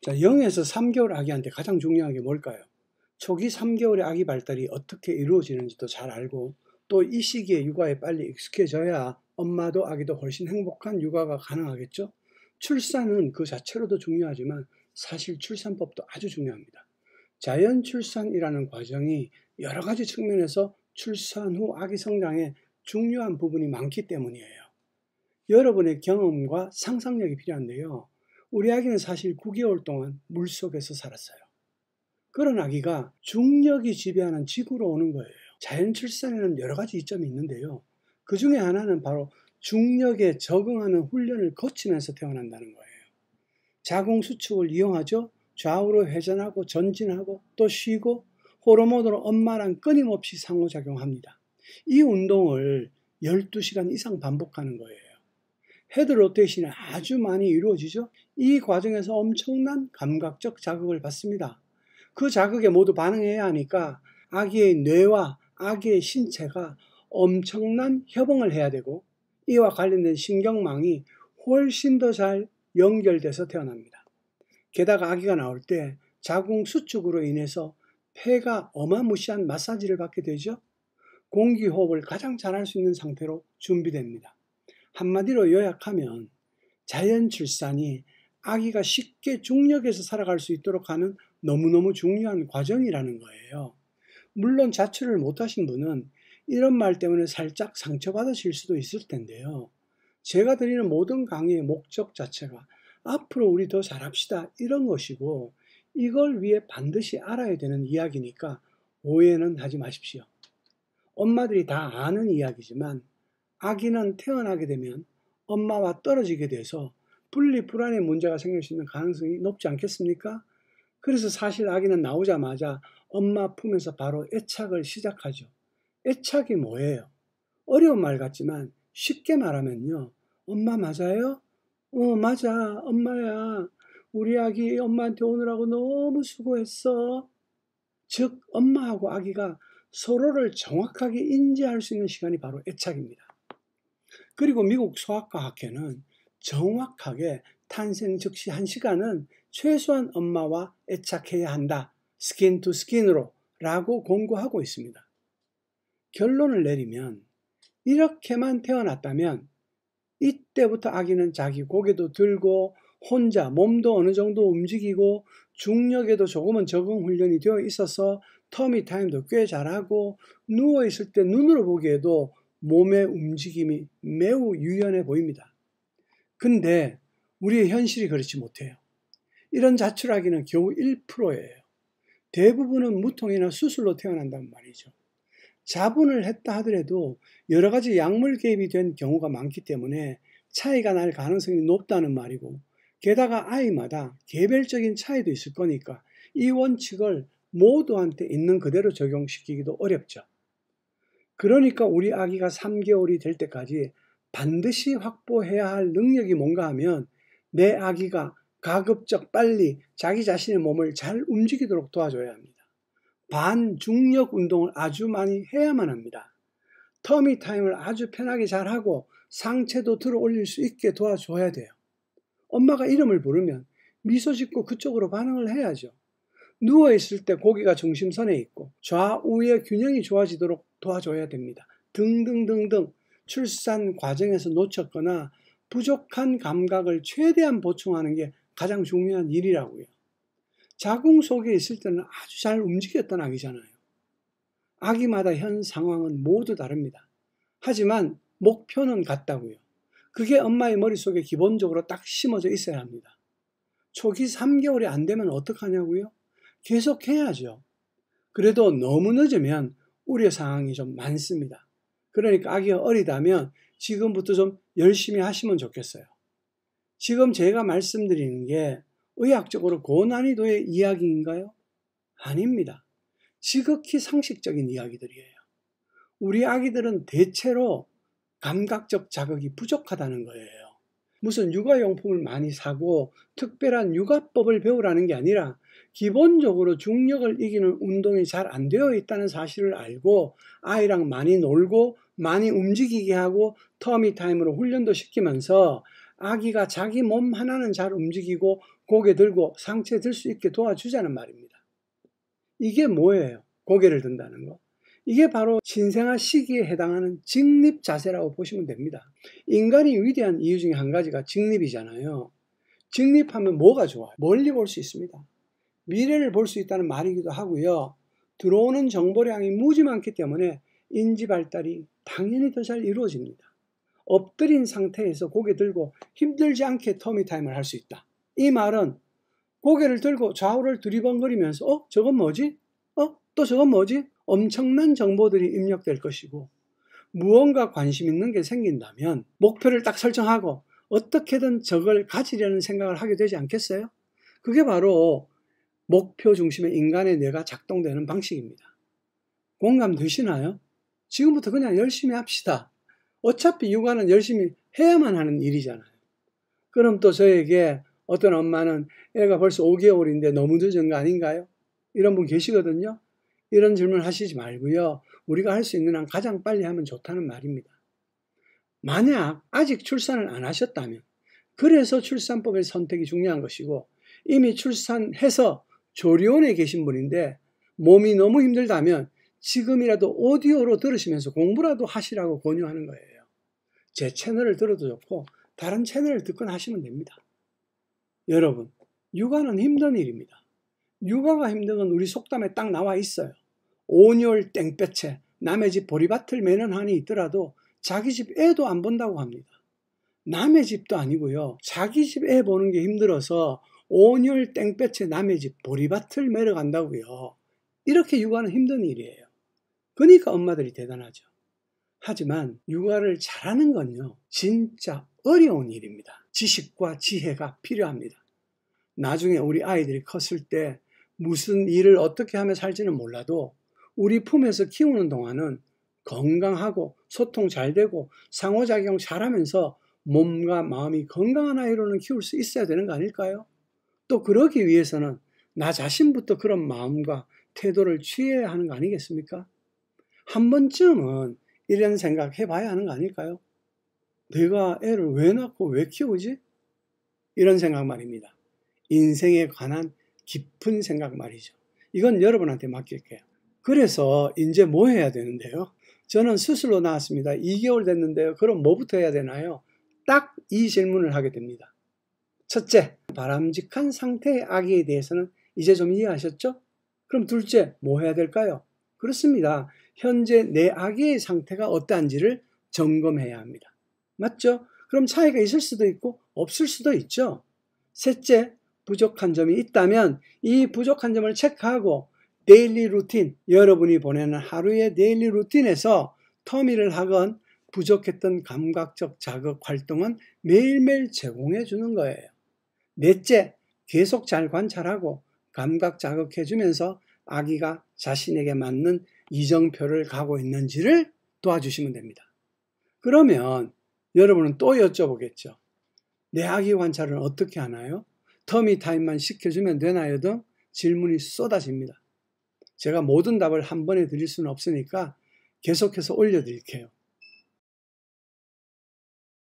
자, 0에서 3개월 아기한테 가장 중요한 게 뭘까요? 초기 3개월의 아기 발달이 어떻게 이루어지는지도 잘 알고 또 이 시기에 육아에 빨리 익숙해져야 엄마도 아기도 훨씬 행복한 육아가 가능하겠죠? 출산은 그 자체로도 중요하지만 사실 출산법도 아주 중요합니다. 자연 출산이라는 과정이 여러 가지 측면에서 출산 후 아기 성장에 중요한 부분이 많기 때문이에요. 여러분의 경험과 상상력이 필요한데요. 우리 아기는 사실 9개월 동안 물속에서 살았어요. 그런 아기가 중력이 지배하는 지구로 오는 거예요. 자연 출산에는 여러 가지 이점이 있는데요. 그 중에 하나는 바로 중력에 적응하는 훈련을 거치면서 태어난다는 거예요. 자궁 수축을 이용하죠. 좌우로 회전하고 전진하고 또 쉬고 호르몬으로 엄마랑 끊임없이 상호작용합니다. 이 운동을 12시간 이상 반복하는 거예요. 헤드 로테이션이 아주 많이 이루어지죠. 이 과정에서 엄청난 감각적 자극을 받습니다. 그 자극에 모두 반응해야 하니까 아기의 뇌와 아기의 신체가 엄청난 협응을 해야 되고 이와 관련된 신경망이 훨씬 더 잘 연결돼서 태어납니다. 게다가 아기가 나올 때 자궁 수축으로 인해서 폐가 어마무시한 마사지를 받게 되죠. 공기호흡을 가장 잘할 수 있는 상태로 준비됩니다. 한마디로 요약하면 자연 출산이 아기가 쉽게 중력에서 살아갈 수 있도록 하는 너무너무 중요한 과정이라는 거예요. 물론 자출을 못하신 분은 이런 말 때문에 살짝 상처받으실 수도 있을 텐데요. 제가 드리는 모든 강의의 목적 자체가 앞으로 우리 더 잘합시다 이런 것이고 이걸 위해 반드시 알아야 되는 이야기니까 오해는 하지 마십시오. 엄마들이 다 아는 이야기지만 아기는 태어나게 되면 엄마와 떨어지게 돼서 분리 불안의 문제가 생길 수 있는 가능성이 높지 않겠습니까? 그래서 사실 아기는 나오자마자 엄마 품에서 바로 애착을 시작하죠. 애착이 뭐예요? 어려운 말 같지만 쉽게 말하면요. 엄마 맞아요? 맞아. 엄마야. 우리 아기 엄마한테 오느라고 너무 수고했어. 즉 엄마하고 아기가 서로를 정확하게 인지할 수 있는 시간이 바로 애착입니다. 그리고 미국 소아과 학회는 정확하게 탄생 즉시 1시간은 최소한 엄마와 애착해야 한다. 스킨 투 스킨으로 라고 공고하고 있습니다. 결론을 내리면 이렇게만 태어났다면 이때부터 아기는 자기 고개도 들고 혼자 몸도 어느 정도 움직이고 중력에도 조금은 적응 훈련이 되어 있어서 터미 타임도 꽤 잘하고 누워있을 때 눈으로 보기에도 몸의 움직임이 매우 유연해 보입니다. 근데 우리의 현실이 그렇지 못해요. 이런 자출아기는 겨우 1%예요. 대부분은 무통이나 수술로 태어난단 말이죠. 자분을 했다 하더라도 여러 가지 약물 개입이 된 경우가 많기 때문에 차이가 날 가능성이 높다는 말이고 게다가 아이마다 개별적인 차이도 있을 거니까 이 원칙을 모두한테 있는 그대로 적용시키기도 어렵죠. 그러니까 우리 아기가 3개월이 될 때까지 반드시 확보해야 할 능력이 뭔가 하면 내 아기가 가급적 빨리 자기 자신의 몸을 잘 움직이도록 도와줘야 합니다. 반중력 운동을 아주 많이 해야만 합니다. 터미 타임을 아주 편하게 잘하고 상체도 들어 올릴 수 있게 도와줘야 돼요. 엄마가 이름을 부르면 미소 짓고 그쪽으로 반응을 해야죠. 누워있을 때 고개가 중심선에 있고 좌우의 균형이 좋아지도록 도와줘야 됩니다. 등등등등 출산 과정에서 놓쳤거나 부족한 감각을 최대한 보충하는 게 가장 중요한 일이라고요. 자궁 속에 있을 때는 아주 잘 움직였던 아기잖아요. 아기마다 현 상황은 모두 다릅니다. 하지만 목표는 같다고요. 그게 엄마의 머릿속에 기본적으로 딱 심어져 있어야 합니다. 초기 3개월이 안 되면 어떡하냐고요? 계속 해야죠. 그래도 너무 늦으면 우려 상황이 좀 많습니다. 그러니까 아기가 어리다면 지금부터 좀 열심히 하시면 좋겠어요. 지금 제가 말씀드리는 게 의학적으로 고난이도의 이야기인가요? 아닙니다. 지극히 상식적인 이야기들이에요. 우리 아기들은 대체로 감각적 자극이 부족하다는 거예요. 무슨 육아용품을 많이 사고 특별한 육아법을 배우라는 게 아니라 기본적으로 중력을 이기는 운동이 잘 안 되어 있다는 사실을 알고 아이랑 많이 놀고 많이 움직이게 하고 터미 타임으로 훈련도 시키면서 아기가 자기 몸 하나는 잘 움직이고 고개 들고 상체 들 수 있게 도와주자는 말입니다. 이게 뭐예요? 고개를 든다는 거. 이게 바로 신생아 시기에 해당하는 직립 자세라고 보시면 됩니다. 인간이 위대한 이유 중에 한 가지가 직립이잖아요. 직립하면 뭐가 좋아요? 멀리 볼 수 있습니다. 미래를 볼 수 있다는 말이기도 하고요. 들어오는 정보량이 무지 많기 때문에 인지 발달이 당연히 더 잘 이루어집니다. 엎드린 상태에서 고개 들고 힘들지 않게 터미타임을 할 수 있다. 이 말은 고개를 들고 좌우를 두리번거리면서 저건 뭐지? 또 저건 뭐지? 엄청난 정보들이 입력될 것이고, 무언가 관심 있는 게 생긴다면 목표를 딱 설정하고 어떻게든 저걸 가지려는 생각을 하게 되지 않겠어요? 그게 바로 목표 중심의 인간의 뇌가 작동되는 방식입니다. 공감되시나요? 지금부터 그냥 열심히 합시다. 어차피 육아는 열심히 해야만 하는 일이잖아요. 그럼 또 저에게 어떤 엄마는 애가 벌써 5개월인데 너무 늦은 거 아닌가요? 이런 분 계시거든요. 이런 질문 하시지 말고요. 우리가 할 수 있는 한 가장 빨리 하면 좋다는 말입니다. 만약 아직 출산을 안 하셨다면, 그래서 출산법의 선택이 중요한 것이고, 이미 출산해서 조리원에 계신 분인데 몸이 너무 힘들다면 지금이라도 오디오로 들으시면서 공부라도 하시라고 권유하는 거예요. 제 채널을 들어도 좋고 다른 채널을 듣거나 하시면 됩니다. 여러분, 육아는 힘든 일입니다. 육아가 힘든 건 우리 속담에 딱 나와 있어요. 온열 땡볕에 남의 집 보리밭을 매는 한이 있더라도 자기 집 애도 안 본다고 합니다. 남의 집도 아니고요. 자기 집 애 보는 게 힘들어서 온열 땡볕에 남의 집 보리밭을 매러 간다고요. 이렇게 육아는 힘든 일이에요. 그러니까 엄마들이 대단하죠. 하지만 육아를 잘하는 건요, 진짜 어려운 일입니다. 지식과 지혜가 필요합니다. 나중에 우리 아이들이 컸을 때 무슨 일을 어떻게 하며 살지는 몰라도 우리 품에서 키우는 동안은 건강하고 소통 잘 되고 상호작용 잘하면서 몸과 마음이 건강한 아이로는 키울 수 있어야 되는 거 아닐까요? 또 그러기 위해서는 나 자신부터 그런 마음과 태도를 취해야 하는 거 아니겠습니까? 한 번쯤은 이런 생각 해봐야 하는 거 아닐까요? 내가 애를 왜 낳고 왜 키우지? 이런 생각 말입니다. 인생에 관한 깊은 생각 말이죠. 이건 여러분한테 맡길게요. 그래서 이제 뭐 해야 되는데요? 저는 수술로 나왔습니다. 2개월 됐는데요. 그럼 뭐부터 해야 되나요? 딱 이 질문을 하게 됩니다. 첫째, 바람직한 상태의 아기에 대해서는 이제 좀 이해하셨죠? 그럼 둘째, 뭐 해야 될까요? 그렇습니다. 현재 내 아기의 상태가 어떠한지를 점검해야 합니다. 맞죠? 그럼 차이가 있을 수도 있고 없을 수도 있죠. 셋째, 부족한 점이 있다면 이 부족한 점을 체크하고 데일리 루틴, 여러분이 보내는 하루의 데일리 루틴에서 터미를 하건 부족했던 감각적 자극 활동은 매일매일 제공해 주는 거예요. 넷째, 계속 잘 관찰하고 감각 자극해주면서 아기가 자신에게 맞는 이정표를 가고 있는지를 도와주시면 됩니다. 그러면 여러분은 또 여쭤보겠죠. 내 아기 관찰은 어떻게 하나요? 터미 타임만 시켜주면 되나요? 등 질문이 쏟아집니다. 제가 모든 답을 한 번에 드릴 수는 없으니까 계속해서 올려드릴게요.